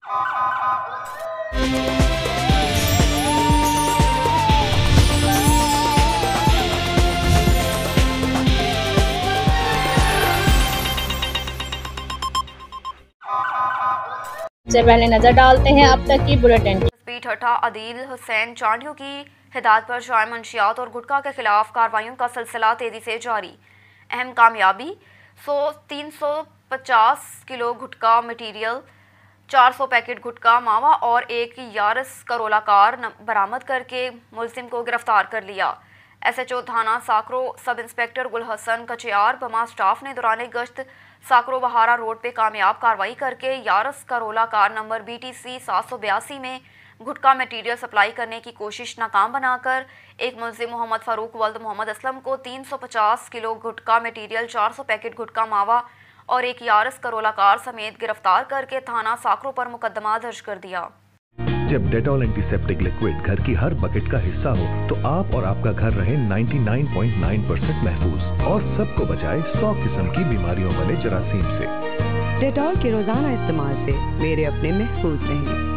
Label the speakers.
Speaker 1: सबसे पहले नजर डालते हैं अब तक की बुलेटिन।
Speaker 2: स्पीड हटा अदील हुसैन चांडियों की हिदायत पर जाए मंशियात और गुटखा के खिलाफ कार्रवाइयों का सिलसिला तेजी से जारी। अहम कामयाबी 350 किलो गुटखा मटीरियल, 400 पैकेट गुटखा मावा और एक यारस करोला कार बरामद करके मुलजिम को गिरफ्तार कर लिया। SHO थाना साकरो सब इंस्पेक्टर गुल हसन कचियार बमा स्टाफ ने दौरान गश्त साकरो बहारा रोड पे कामयाब कार्रवाई करके Yaris Corolla car number BTC 782 में गुटखा मटीरियल सप्लाई करने की कोशिश नाकाम बनाकर एक मुलजिम मोहम्मद फारूक वल्द मोहम्मद असलम को 350 किलो गुटखा मटीरियल, 400 पैकेट गुटखा मावा और एक यारस करोला कार समेत गिरफ्तार करके थाना साकरो पर मुकदमा दर्ज कर दिया।
Speaker 3: जब डेटॉल एंटीसेप्टिक लिक्विड घर की हर बकेट का हिस्सा हो तो आप और आपका घर रहे 99.9% महफूज और सबको बचाए 100 किस्म की बीमारियों वाले जरासीम से।
Speaker 4: डेटॉल के रोजाना इस्तेमाल से मेरे अपने महफूज रहें।